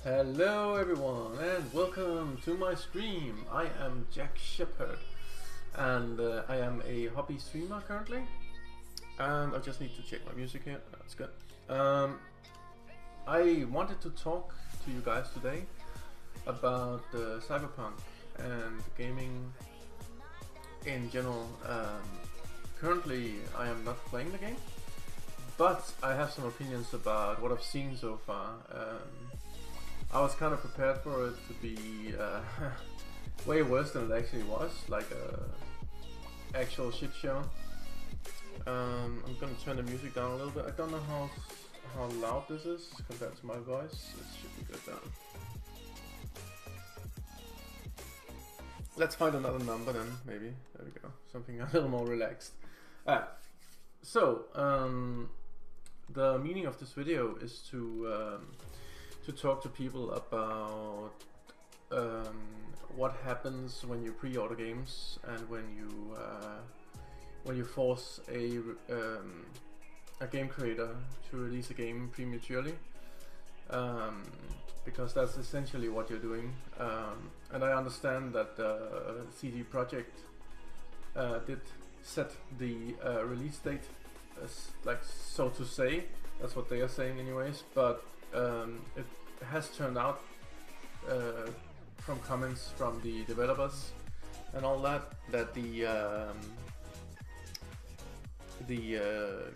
Hello everyone and welcome to my stream. I am Jack Shepherd and I am a hobby streamer currently, and I just need to check my music here. That's good. I wanted to talk to you guys today about Cyberpunk and gaming in general. Currently I am not playing the game, but I have some opinions about what I've seen so far. I was kind of prepared for it to be way worse than it actually was, like a actual shit show. I'm gonna turn the music down a little bit. I don't know how loud this is compared to my voice. It should be good down. Let's find another number then, maybe. There we go. Something a little more relaxed. So the meaning of this video is to talk to people about what happens when you pre-order games and when you force a game creator to release a game prematurely, because that's essentially what you're doing. And I understand that CD Projekt did set the release date, as, like, so to say. That's what they are saying anyways, but it has turned out, from comments from the developers and all that the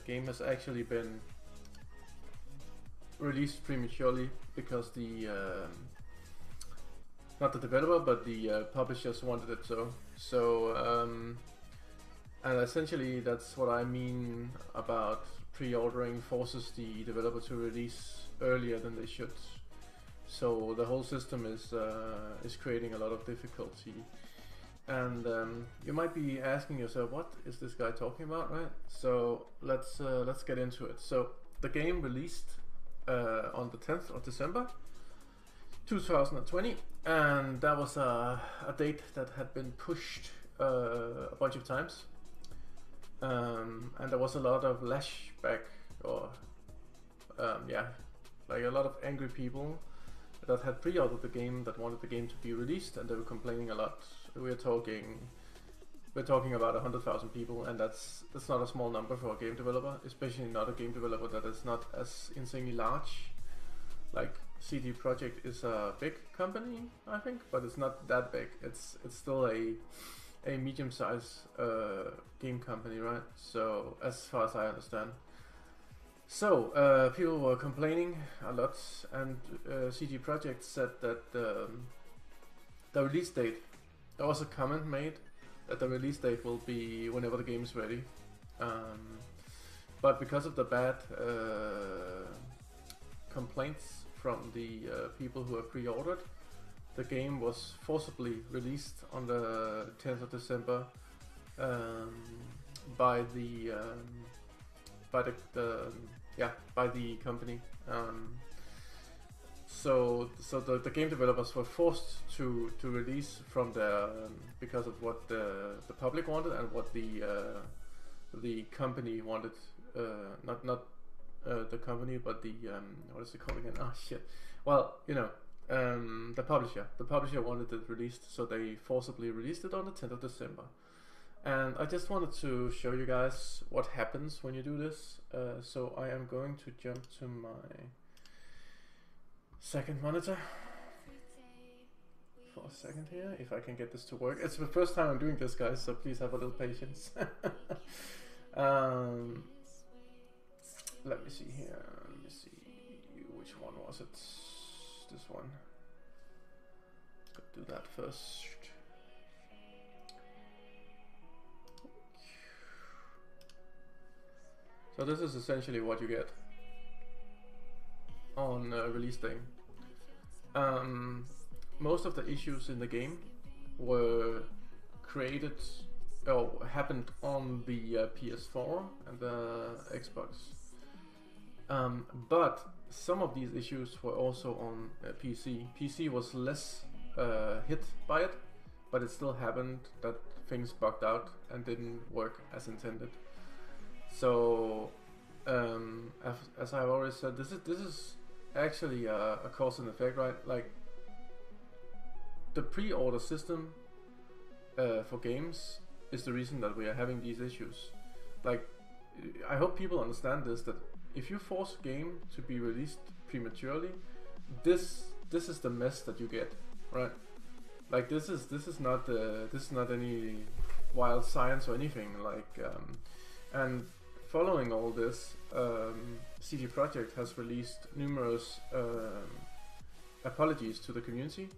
game has actually been released prematurely because the not the developer but the publishers wanted it so. And essentially that's what I mean about pre-ordering forces the developer to release earlier than they should. So the whole system is creating a lot of difficulty. And you might be asking yourself, what is this guy talking about, right? So let's get into it. So the game released on the 10th of December 2020, and that was a date that had been pushed a bunch of times. And there was a lot of lashback, or yeah, like a lot of angry people that had pre-ordered the game, that wanted the game to be released, and they were complaining a lot. We're talking about 100,000 people, and that's not a small number for a game developer, especially not a game developer that is not as insanely large. Like CD Projekt is a big company, I think, but it's not that big. It's still a medium-sized game company, right? So as far as I understand. So people were complaining a lot, and CD Projekt said that the release date, there was a comment made that the release date will be whenever the game is ready. But because of the bad complaints from the people who have pre-ordered, the game was forcibly released on the 10th of December by the company. So the game developers were forced to release from their because of what the public wanted and what the company wanted. Not the company, but the what is it called again? Oh shit. Well, you know. The publisher wanted it released, so they forcibly released it on the 10th of December. And I just wanted to show you guys what happens when you do this. So I am going to jump to my second monitor for a second here, if I can get this to work. It's the first time I'm doing this, guys, so please have a little patience. Let me see here. Let me see, which one was it? This one. Let's do that first. So this is essentially what you get on release day. Most of the issues in the game were created or happened on the PS4 and the Xbox. But some of these issues were also on PC. PC was less hit by it, but it still happened that things bugged out and didn't work as intended. So as I've already said, this is actually a cause and effect, right? Like the pre-order system for games is the reason that we are having these issues. Like, I hope people understand this, that if you force a game to be released prematurely, this is the mess that you get, right? Like this is not any wild science or anything. Like, and following all this, CD Projekt has released numerous apologies to the community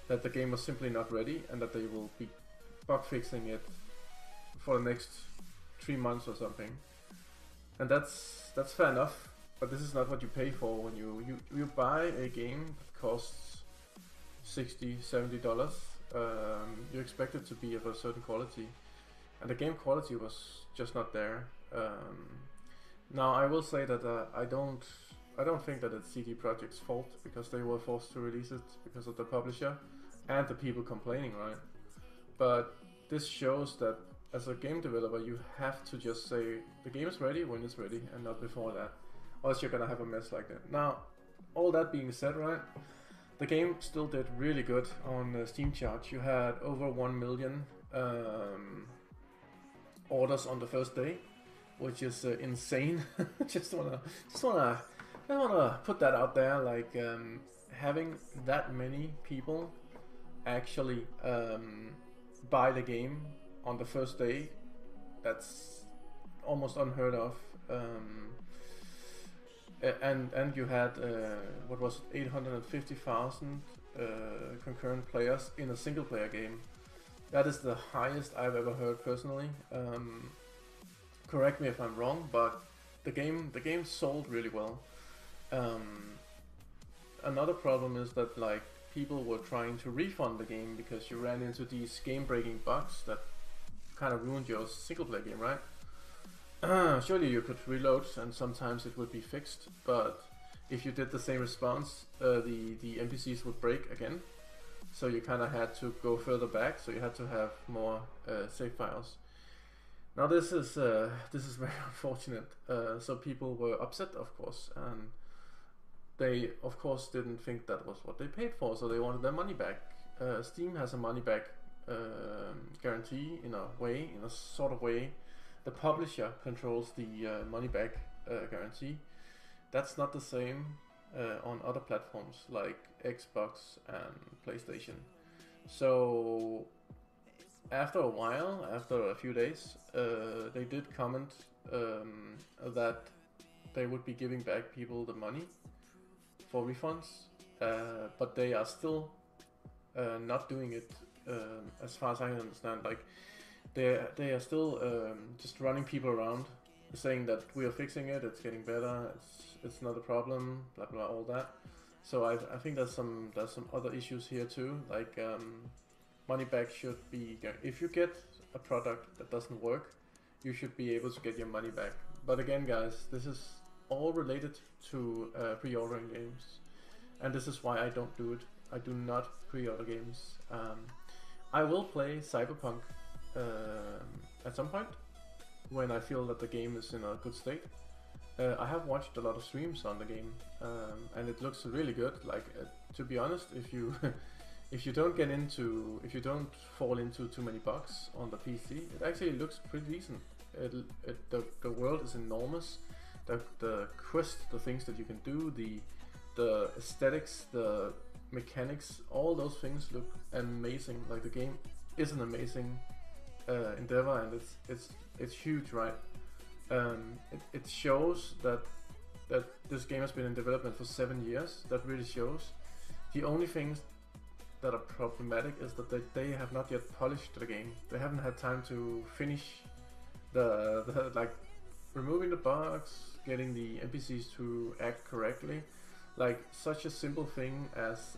that the game was simply not ready and that they will be bug fixing it for the next 3 months or something. And that's fair enough, but this is not what you pay for when you buy a game that costs $60-70. You expect it to be of a certain quality, and the game quality was just not there. Now I will say that I don't think that it's CD Projekt's fault, because they were forced to release it because of the publisher and the people complaining, right? But this shows that as a game developer, you have to just say the game is ready when it's ready, and not before that, or else you're gonna have a mess like that. Now, all that being said, right, the game still did really good on the Steam charts. You had over 1 million orders on the first day, which is insane. just wanna put that out there. Like, having that many people actually buy the game on the first day, that's almost unheard of. And you had what was it, 850,000 concurrent players in a single player game. That is the highest I've ever heard personally. Correct me if I'm wrong, but the game sold really well. Another problem is that, like, people were trying to refund the game because you ran into these game-breaking bugs that kind of ruined your single player game, right? Surely you could reload and sometimes it would be fixed, but if you did the same response, the NPCs would break again. So you kind of had to go further back, so you had to have more save files. Now this is very unfortunate. So people were upset, of course, and they of course didn't think that was what they paid for, so they wanted their money back. Steam has a money back guarantee in a sort of way. The publisher controls the money back guarantee. That's not the same on other platforms like Xbox and PlayStation. So after a while, after a few days, they did comment that they would be giving back people the money for refunds, but they are still not doing it, as far as I understand. Like, they are still just running people around, saying that we are fixing it, it's getting better, it's not a problem, blah blah, all that. So I think there's some other issues here too. Like, money back should be, if you get a product that doesn't work, you should be able to get your money back. But again, guys, this is all related to pre-ordering games, and this is why I don't do it. I do not pre-order games. I will play Cyberpunk at some point when I feel that the game is in a good state. I have watched a lot of streams on the game, and it looks really good. Like, to be honest, if you if you don't fall into too many bugs on the PC, it actually looks pretty decent. The world is enormous. The quest, the things that you can do, the aesthetics, the mechanics, all those things look amazing. Like, the game is an amazing endeavor, and it's huge, right? It shows that this game has been in development for 7 years. That really shows. The only things that are problematic is that they have not yet polished the game. They haven't had time to finish the like removing the bugs, getting the NPCs to act correctly. Like, such a simple thing as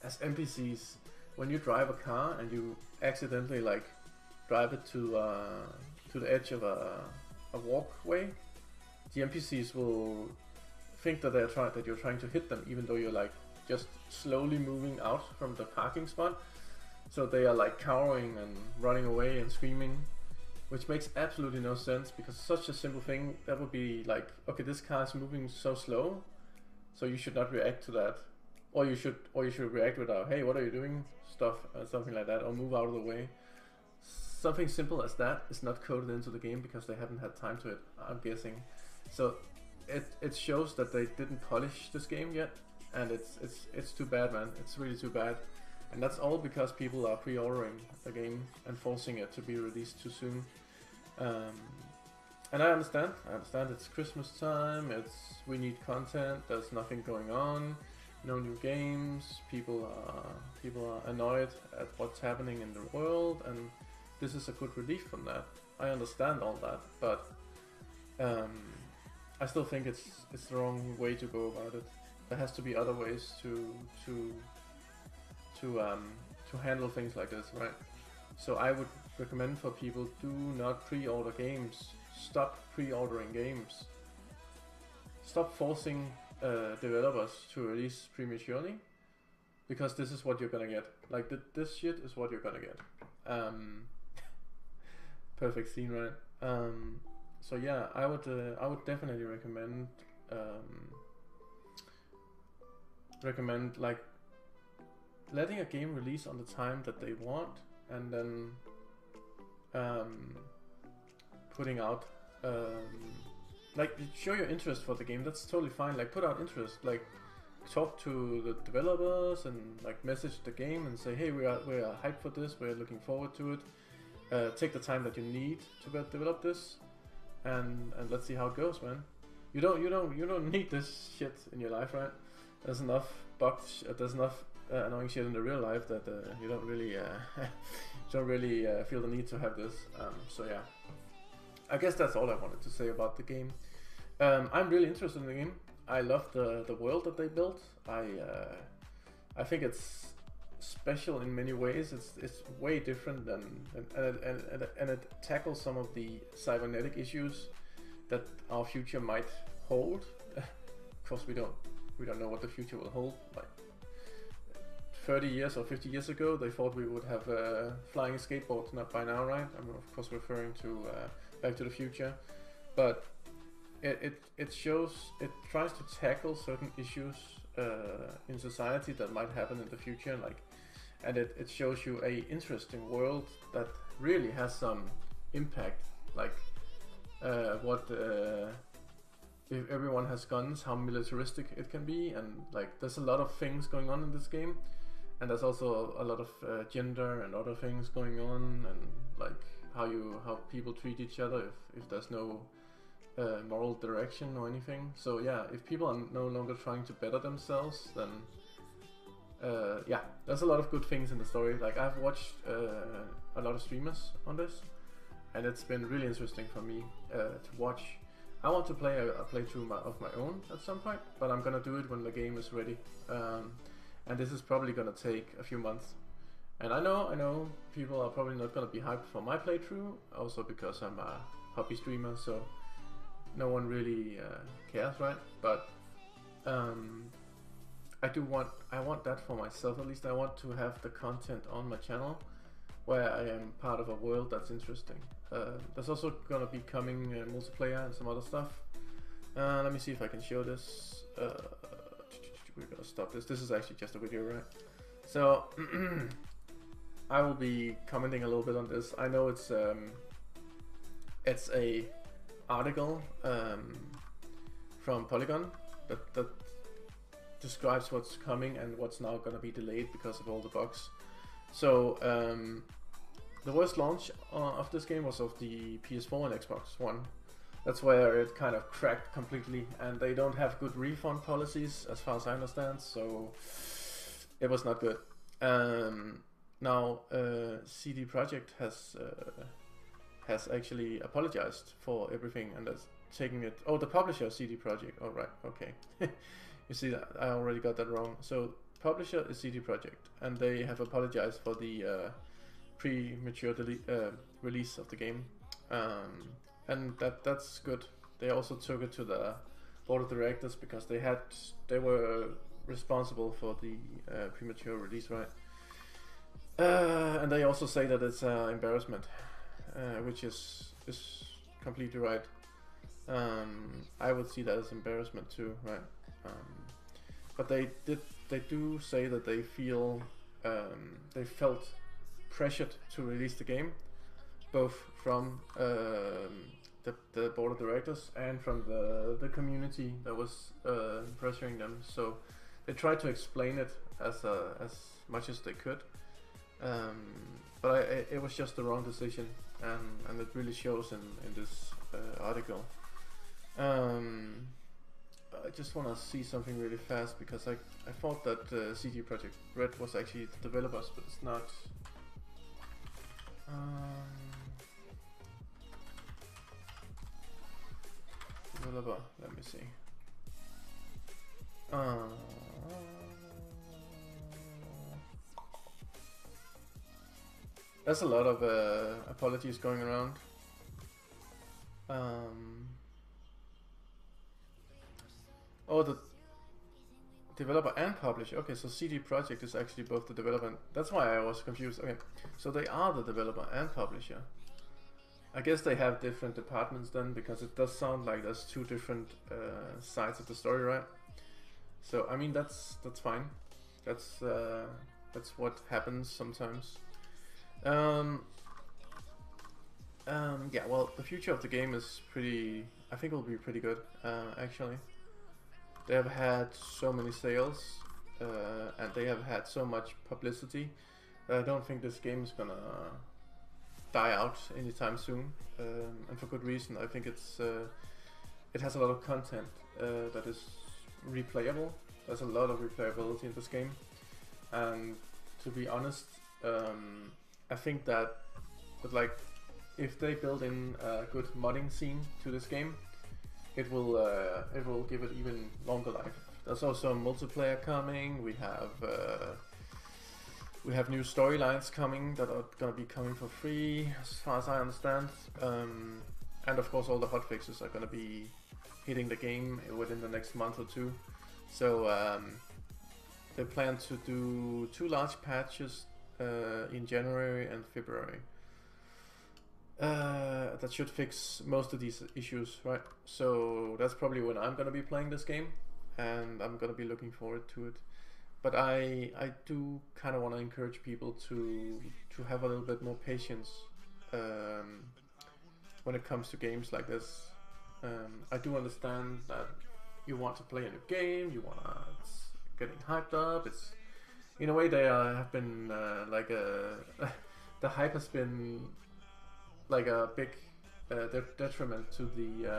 NPCs. When you drive a car and you accidentally, like, drive it to the edge of a walkway, the NPCs will think that you're trying to hit them, even though you're, like, just slowly moving out from the parking spot. So they are, like, cowering and running away and screaming, which makes absolutely no sense, because such a simple thing, that would be like, okay, this car is moving so slow, So you should not react to that, or you should react with a hey, what are you doing? Stuff, something like that, or move out of the way. Something simple as that is not coded into the game because they haven't had time to it, I'm guessing. So it shows that they didn't polish this game yet, and it's too bad, man. It's really too bad, and that's all because people are pre-ordering the game and forcing it to be released too soon. And I understand it's Christmas time, we need content, there's nothing going on, no new games, people are annoyed at what's happening in the world, and this is a good relief from that. I understand all that, but I still think it's the wrong way to go about it. There has to be other ways to handle things like this, right? So I would recommend for people, do not pre-order games. Stop pre-ordering games. Stop forcing developers to release prematurely, because this is what you're gonna get. Like this shit is what you're gonna get. Perfect scene, right? So yeah, I would definitely recommend like letting a game release on the time that they want, and then putting out like show your interest for the game. That's totally fine. Like put out interest, like talk to the developers and like message the game and say, hey, we are hyped for this, we're looking forward to it. Take the time that you need to develop this, and let's see how it goes, man. You don't need this shit in your life, right? There's enough bugs, there's enough annoying shit in the real life that you don't really feel the need to have this. So yeah, I guess that's all I wanted to say about the game. I'm really interested in the game. I love the world that they built. I think it's special in many ways. It's way different than and it tackles some of the cybernetic issues that our future might hold. Of course, we don't know what the future will hold. Like 30 years or 50 years ago, they thought we would have flying skateboards, not by now, right? I'm of course referring to Back to the Future, but it tries to tackle certain issues in society that might happen in the future, like, and it shows you a interesting world that really has some impact, like if everyone has guns, how militaristic it can be, and like there's a lot of things going on in this game, and there's also a lot of gender and other things going on, and like how people treat each other if there's no moral direction or anything. So yeah, if people are no longer trying to better themselves, then yeah, there's a lot of good things in the story. Like I've watched a lot of streamers on this, and it's been really interesting for me to watch. I want to play a playthrough of my own at some point, but I'm gonna do it when the game is ready. And this is probably gonna take a few months. And I know people are probably not gonna be hyped for my playthrough, also because I'm a hobby streamer, so no one really cares, right? But I want that for myself at least. I want to have the content on my channel where I am part of a world that's interesting. There's also gonna be coming multiplayer and some other stuff. Let me see if I can show this. We're gonna stop this. This is actually just a video, right? So I will be commenting a little bit on this. I know it's a article from Polygon that describes what's coming and what's now gonna be delayed because of all the bugs. So the worst launch of this game was of the PS4 and Xbox One. That's where it kind of cracked completely, and they don't have good refund policies as far as I understand, so it was not good. Now CD Projekt has actually apologized for everything, and that's taking it. Oh, the publisher CD Projekt. Oh right, okay. You see that I already got that wrong. So publisher is CD Projekt, and they have apologized for the premature release of the game, and that's good. They also took it to the board of directors because they were responsible for the premature release, right? And they also say that it's an embarrassment, which is completely right. I would see that as embarrassment too, right? but they do say that they feel they felt pressured to release the game, both from the board of directors and from the community that was pressuring them. So they tried to explain it as much as they could, but it was just the wrong decision, and it really shows in this article. I just want to see something really fast because I thought that CD Projekt Red was actually the developers, but it's not. Developer, let me see. There's a lot of apologies going around. Oh, the developer and publisher. Okay, so CD Projekt is actually both the developer and that's why I was confused. Okay, so they are the developer and publisher. I guess they have different departments then, because it does sound like there's two different sides of the story, right? So I mean that's fine. That's what happens sometimes. Yeah, well, the future of the game is pretty. I think it will be pretty good, actually. They have had so many sales, and they have had so much publicity that I don't think this game is gonna die out anytime soon, and for good reason. I think it has a lot of content that is replayable. There's a lot of replayability in this game, and to be honest, I think that like if they build in a good modding scene to this game, it will give it even longer life. There's also multiplayer coming. We have new storylines coming that are gonna be coming for free, as far as I understand. And of course, all the hotfixes are gonna be hitting the game within the next month or two. So they plan to do 2 large patches in January and February. That should fix most of these issues, right? So that's probably when I'm gonna be playing this game, and I'm gonna be looking forward to it. But I do kind of want to encourage people to have a little bit more patience when it comes to games like this. I do understand that you want to play a new game, it's getting hyped up. It's in a way they have been like the hype has been like a big detriment to the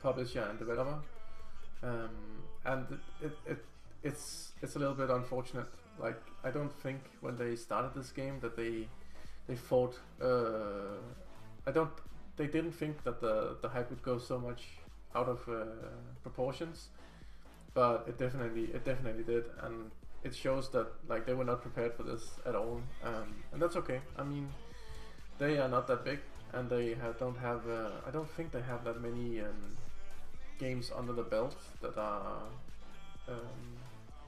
publisher and developer, and it's a little bit unfortunate. Like, I don't think when they started this game that they thought they didn't think that the hype would go so much out of proportions, but it definitely did, and it shows that like they were not prepared for this at all, and that's okay. I mean, they are not that big, and they don't have I don't think they have that many games under the belt that are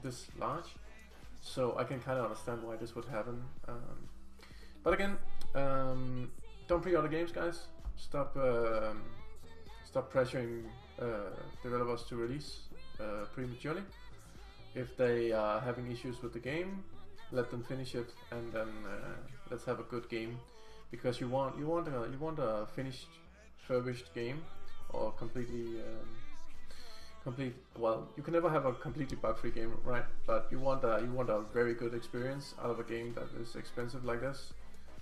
this large, so I can kind of understand why this would happen. But again, don't pre-order games, guys. Stop pressuring developers to release prematurely. If they are having issues with the game, let them finish it, and then let's have a good game, because you want a finished, furbished game, or well, you can never have a completely bug-free game, right? But you want a very good experience out of a game that is expensive like this.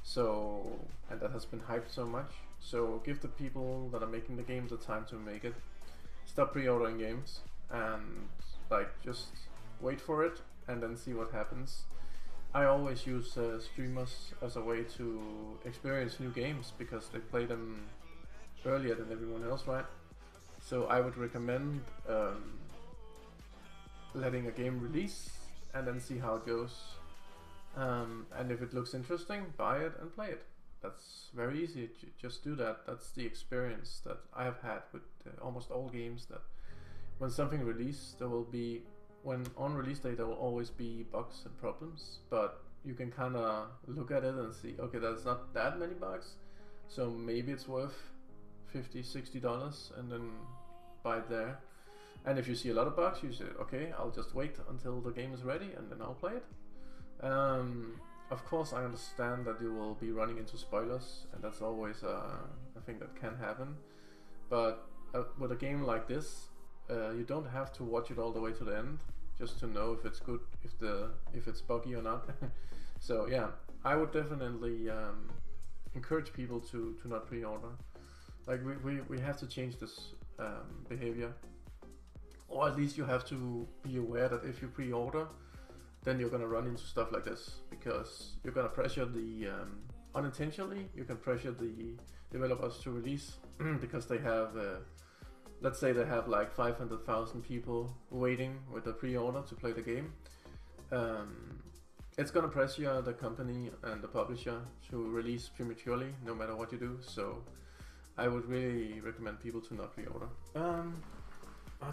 So, and that has been hyped so much. So give the people that are making the game the time to make it. Stop pre-ordering games and like just wait for it and then see what happens. I always use streamers as a way to experience new games because they play them earlier than everyone else, right? So I would recommend letting a game release and then see how it goes. And if it looks interesting, buy it and play it. That's very easy. Just do that. That's the experience that I have had with almost all games, that when something releases, there will be, when on release day, there will always be bugs and problems, but you can kind of look at it and see, okay, there's not that many bugs, so maybe it's worth $50-$60 and then buy it there. And if you see a lot of bugs, you say, okay, I'll just wait until the game is ready and then I'll play it. Of course, I understand that you will be running into spoilers, and that's always a thing that can happen. But with a game like this, you don't have to watch it all the way to the end just to know if it's good, if it's buggy or not. So yeah, I would definitely encourage people to not pre-order. Like we have to change this behavior, or at least you have to be aware that if you pre-order, then you're gonna run into stuff like this, because you're gonna pressure the unintentionally you can pressure the developers to release because they have let's say they have like 500,000 people waiting with a pre-order to play the game. It's gonna pressure the company and the publisher to release prematurely no matter what you do, so I would really recommend people to not pre-order.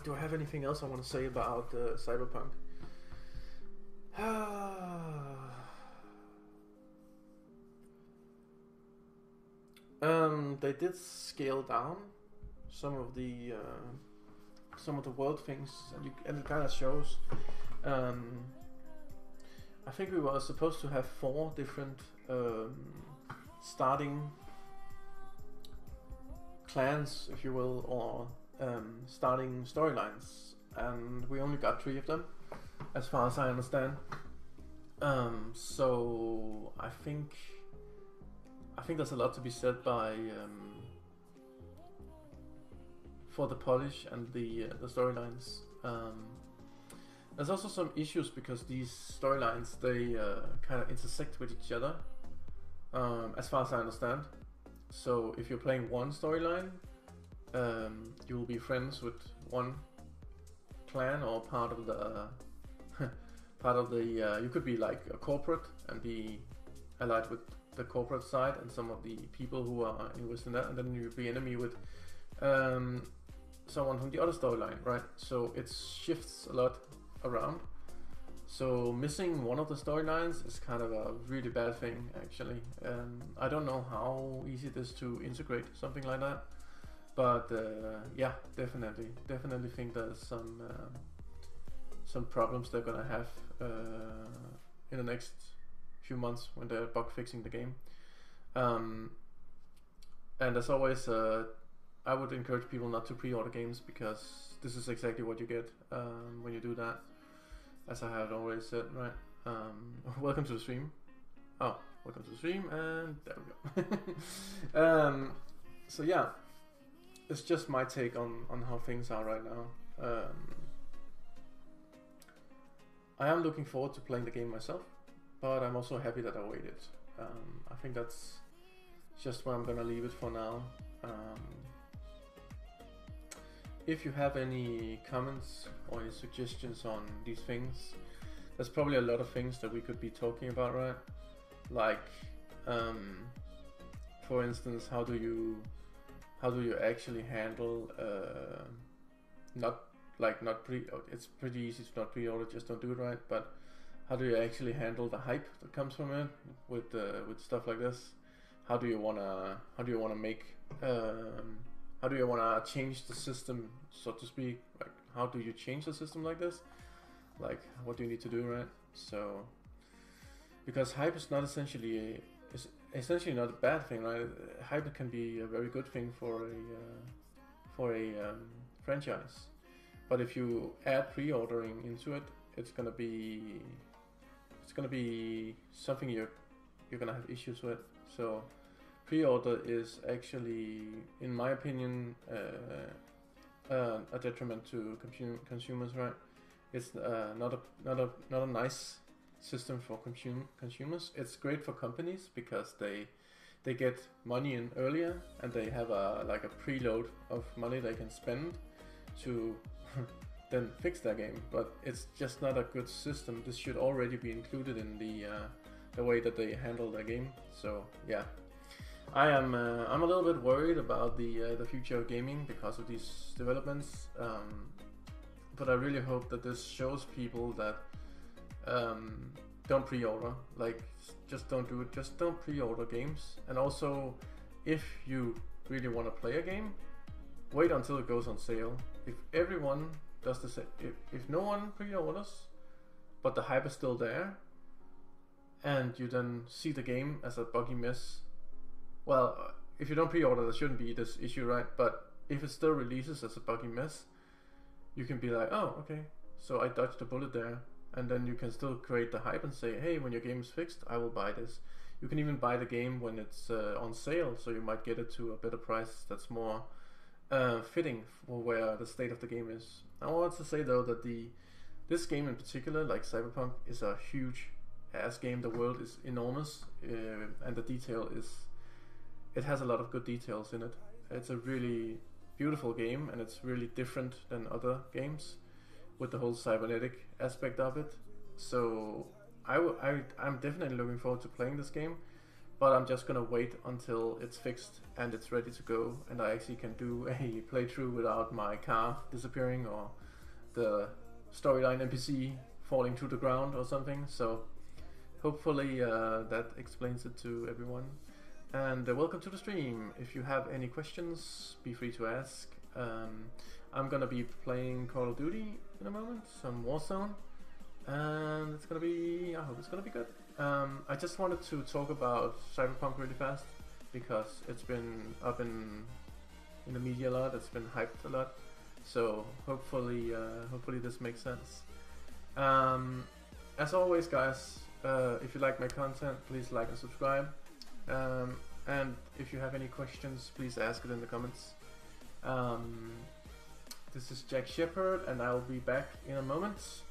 Do I have anything else I want to say about Cyberpunk? They did scale down some of the world things, and it kind of shows. I think we were supposed to have 4 different starting clans, if you will, or starting storylines, and we only got 3 of them, as far as I understand. So I think there's a lot to be said by for the polish and the storylines. There's also some issues because these storylines, they kind of intersect with each other, as far as I understand. So if you're playing one storyline, you will be friends with one clan or part of the you could be like a corporate and be allied with the corporate side and some of the people who are invested in that, and then you'll be enemy with someone from the other storyline, right? So it shifts a lot around. So missing one of the storylines is kind of a really bad thing, actually. I don't know how easy it is to integrate something like that, but yeah, definitely think there's some problems they're gonna have in the next few months when they're bug fixing the game. And as always, I would encourage people not to pre-order games, because this is exactly what you get when you do that, as I have already said, right? Welcome to the stream. Oh, welcome to the stream, and there we go. So yeah, it's just my take on how things are right now. I am looking forward to playing the game myself, but I'm also happy that I waited. I think that's just where I'm gonna leave it for now. If you have any comments or any suggestions on these things, there's probably a lot of things that we could be talking about, right? Like, for instance, how do you actually handle it's pretty easy to not pre-order, just don't do it, right? But how do you actually handle the hype that comes from it with stuff like this? How do you wanna change the system, so to speak? Like, how do you change the system like this? Like, what do you need to do, right? So, because hype is not essentially not a bad thing, right? Hype can be a very good thing for a franchise. But if you add pre-ordering into it, it's gonna be something you're gonna have issues with. So pre-order is actually, in my opinion, a detriment to consumers, right? It's not a nice system for consumers. It's great for companies because they get money in earlier, and they have a preload of money they can spend to then fix their game. But it's just not a good system. This should already be included in the way that they handle their game. So yeah, I'm a little bit worried about the future of gaming because of these developments. But I really hope that this shows people that don't pre-order. Like, just don't do it. Just don't pre-order games. And also, if you really want to play a game, wait until it goes on sale. If everyone does the same. If no one pre-orders, but the hype is still there, and you then see the game as a buggy mess, well, if you don't pre-order, there shouldn't be this issue, right? But if it still releases as a buggy mess, you can be like, oh, okay, so I dodged a bullet there, and then you can still create the hype and say, hey, when your game is fixed, I will buy this. You can even buy the game when it's on sale, so you might get it to a better price that's more fitting for where the state of the game is. I want to say though that this game in particular, like Cyberpunk, is a huge ass game. The world is enormous, and the detail is, it has a lot of good details in it. It's a really beautiful game, and it's really different than other games with the whole cybernetic aspect of it. So I'm definitely looking forward to playing this game, but I'm just gonna wait until it's fixed and it's ready to go, and I actually can do a playthrough without my car disappearing or the storyline NPC falling to the ground or something. So hopefully that explains it to everyone. And welcome to the stream. If you have any questions, be free to ask. I'm gonna be playing Call of Duty in a moment, some Warzone, and it's gonna be, I hope it's gonna be good. I just wanted to talk about Cyberpunk really fast because it's been up in the media a lot. It's been hyped a lot, so hopefully this makes sense. As always, guys, if you like my content, please like and subscribe. And if you have any questions, please ask it in the comments. This is Jack Shepherd, and I'll be back in a moment.